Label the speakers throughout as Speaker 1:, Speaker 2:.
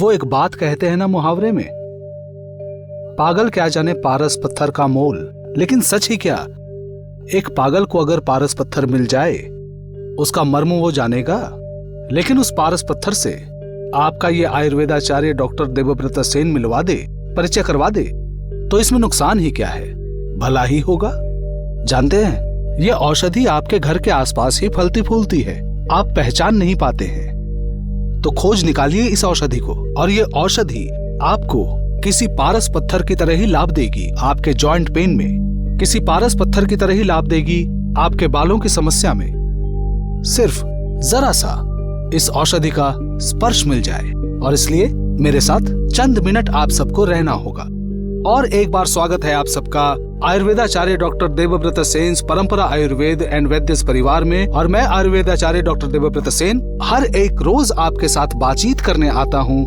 Speaker 1: वो एक बात कहते हैं ना मुहावरे में, पागल क्या जाने पारस पत्थर का मोल। लेकिन सच ही क्या, एक पागल को अगर पारस पत्थर मिल जाए उसका मर्म वो जानेगा, लेकिन उस पारस पत्थर से आपका ये आयुर्वेदाचार्य डॉक्टर देवव्रत सेन मिलवा दे, परिचय करवा दे, तो इसमें नुकसान ही क्या है, भला ही होगा। जानते हैं, ये औषधि आपके घर के आसपास ही फलती फूलती है, आप पहचान नहीं पाते हैं। तो खोज निकालिए इस औषधि को, और ये औषधि आपको किसी पारस पत्थर की तरह ही लाभ देगी आपके जॉइंट पेन में, किसी पारस पत्थर की तरह ही लाभ देगी आपके बालों की समस्या में। सिर्फ जरा सा इस औषधि का स्पर्श मिल जाए, और इसलिए मेरे साथ चंद मिनट आप सबको रहना होगा। और एक बार स्वागत है आप सबका आयुर्वेदाचार्य डॉक्टर देवव्रत सेन परंपरा आयुर्वेद एंड वैद्यस परिवार में। और मैं आयुर्वेदाचार्य डॉक्टर देवव्रत सेन हर एक रोज आपके साथ बातचीत करने आता हूँ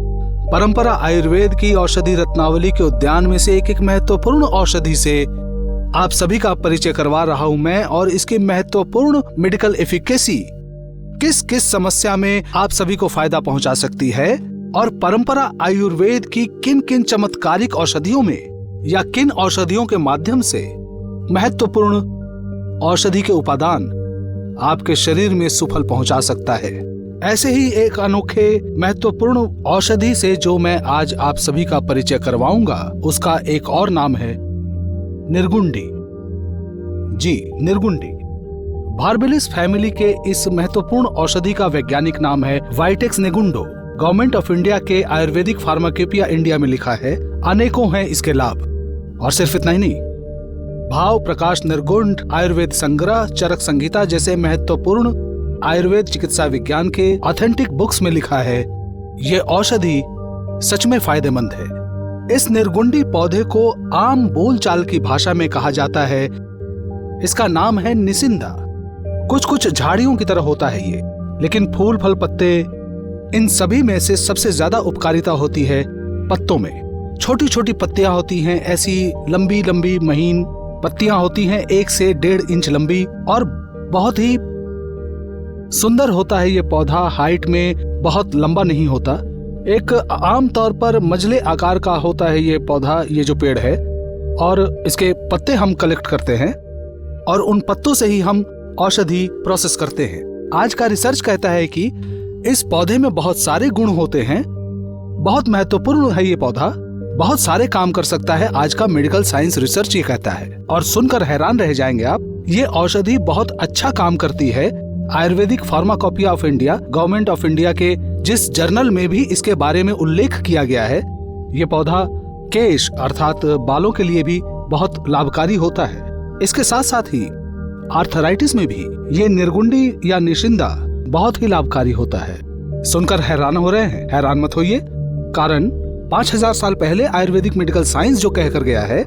Speaker 1: परंपरा आयुर्वेद की औषधि रत्नावली के उद्यान में से एक महत्वपूर्ण औषधि से आप सभी का परिचय करवा रहा हूँ मैं, और इसकी महत्वपूर्ण मेडिकल एफिकेसी किस किस समस्या में आप सभी को फायदा पहुंचा सकती है, और परंपरा आयुर्वेद की किन किन चमत्कारिक औषधियों में या किन औषधियों के माध्यम से महत्वपूर्ण औषधि के उपादान आपके शरीर में सुफल पहुंचा सकता है। ऐसे ही एक अनोखे महत्वपूर्ण औषधि से जो मैं आज आप सभी का परिचय करवाऊंगा, उसका एक और नाम है निर्गुंडी। जी, निर्गुंडी। बार्बेलिस फैमिली के इस महत्वपूर्ण औषधि का वैज्ञानिक नाम है वाइटेक्स नेगुंडो। गवर्नमेंट ऑफ इंडिया के आयुर्वेदिक फार्माकोपिया इंडिया में लिखा है। अनेकों हैं इसके लाभ, और सिर्फ इतना ही नहीं, भाव प्रकाश निर्गुंड, आयुर्वेद संग्रह, चरक संहिता जैसे महत्वपूर्ण आयुर्वेद चिकित्सा विज्ञान के ऑथेंटिक बुक्स में लिखा है ये औषधि सच में फायदेमंद है। इस निर्गुंडी पौधे को आम बोलचाल की भाषा में कहा जाता है, इसका नाम है निसिंदा। कुछ कुछ झाड़ियों की तरह होता है ये, लेकिन फूल फल पत्ते इन सभी में से सबसे ज्यादा उपकारिता होती है पत्तों में। छोटी छोटी पत्तियां होती हैं, ऐसी लंबी लंबी महीन पत्तियां होती हैं, 1 से 1.5 इंच लंबी, और बहुत ही सुंदर होता है ये पौधा। हाइट में बहुत लंबा नहीं होता, एक आम तौर पर मजले आकार का होता है ये पौधा, ये जो पेड़ है। और इसके पत्ते हम कलेक्ट करते हैं और उन पत्तों से ही हम औषधि प्रोसेस करते हैं। आज का रिसर्च कहता है कि इस पौधे में बहुत सारे गुण होते हैं, बहुत महत्वपूर्ण है ये पौधा, बहुत सारे काम कर सकता है, आज का मेडिकल साइंस रिसर्च ये कहता है। और सुनकर हैरान रह जाएंगे आप, ये औषधि बहुत अच्छा काम करती है। Ayurvedic pharmacopoeia of India, government of India के जिस जर्नल में भी इसके बारे में उल्लेख किया गया है, ये पौधा केश अर्थात बालों के लिए भी बहुत लाभकारी होता है। इसके साथ साथ ही आर्थराइटिस में भी ये निर्गुंडी या निशिंदा बहुत ही लाभकारी होता है। सुनकर हैरान हो रहे हैं? हैरान मत होइए, कारण 5000 साल पहले आयुर्वेदिक मेडिकल साइंस जो कहकर गया है,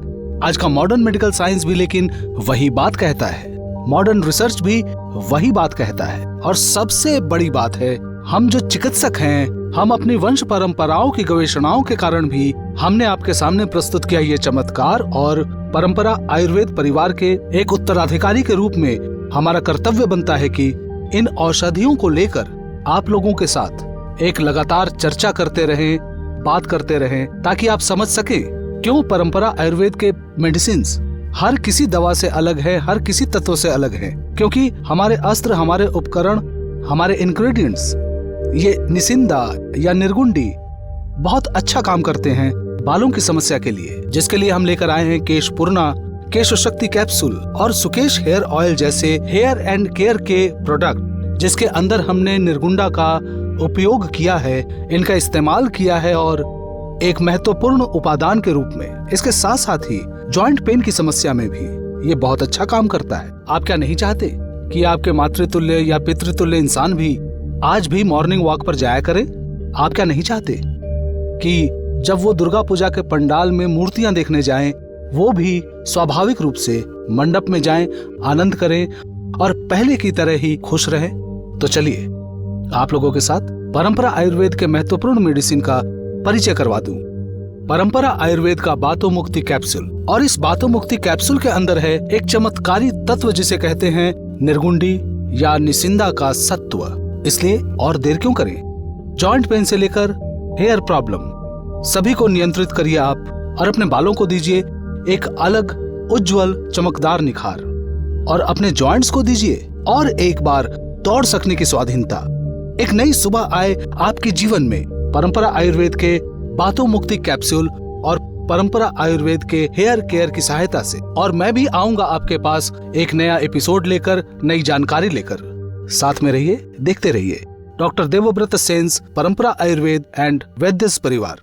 Speaker 1: आज का मॉडर्न मेडिकल साइंस भी लेकिन वही बात कहता है, मॉडर्न रिसर्च भी वही बात कहता है। और सबसे बड़ी बात है, हम जो चिकित्सक हैं, हम अपनी वंश परंपराओं की गवेषणाओं के कारण भी हमने आपके सामने प्रस्तुत किया ये चमत्कार, और परंपरा आयुर्वेद परिवार के एक उत्तराधिकारी के रूप में हमारा कर्तव्य बनता है कि इन औषधियों को लेकर आप लोगों के साथ एक लगातार चर्चा करते रहें, बात करते रहें, ताकि आप समझ सके क्यों परंपरा आयुर्वेद के मेडिसिन्स हर किसी दवा से अलग है, हर किसी तत्व से अलग है। क्योंकि हमारे अस्त्र, हमारे उपकरण, हमारे इंग्रेडिएंट्स, ये निसिंदा या निर्गुंडी बहुत अच्छा काम करते हैं बालों की समस्या के लिए, जिसके लिए हम लेकर आए हैं केश पूर्णा, केश शक्ति कैप्सूल और सुकेश हेयर ऑयल जैसे हेयर एंड केयर के प्रोडक्ट, जिसके अंदर हमने निर्गुंडा का उपयोग किया है, इनका इस्तेमाल किया है, और एक महत्वपूर्ण उपादान के रूप में। इसके साथ साथ ही जॉइंट पेन की समस्या में भी ये बहुत अच्छा काम करता है। आप क्या नहीं चाहते कि आपके मातृतुल्य या पितृतुल्य इंसान भी आज भी मॉर्निंग वॉक पर जाया करें? आप क्या नहीं चाहते कि जब वो दुर्गा पूजा के पंडाल में मूर्तियां देखने जाएं, वो भी स्वाभाविक रूप से मंडप में जाएं, आनंद करें और पहले की तरह ही खुश रहें? तो चलिए आप लोगों के साथ परंपरा आयुर्वेद के महत्वपूर्ण मेडिसिन का परिचय करवा दूं। परंपरा आयुर्वेद का बातों मुक्ति कैप्सूल, और इस बातों मुक्ति कैप्सूल के अंदर है एक चमत्कारी तत्व जिसे कहते हैं निर्गुंडी या निसिंदा का सत्व। इसलिए और देर क्यों करें, जॉइंट पेन से लेकर हेयर प्रॉब्लम, सभी को नियंत्रित करिए आप और अपने बालों को दीजिए एक अलग उज्जवल चमकदार निखार और अपने जॉइंट्स को दीजिए और एक बार दौड़ सकने की स्वाधीनता। एक नई सुबह आए आपके जीवन में परंपरा आयुर्वेद के बातों मुक्ति कैप्सूल और परंपरा आयुर्वेद के हेयर केयर की सहायता से। और मैं भी आऊंगा आपके पास एक नया एपिसोड लेकर, नई जानकारी लेकर। साथ में रहिए, देखते रहिए डॉक्टर देवव्रत सेन्स परंपरा आयुर्वेद एंड वैद्यस परिवार।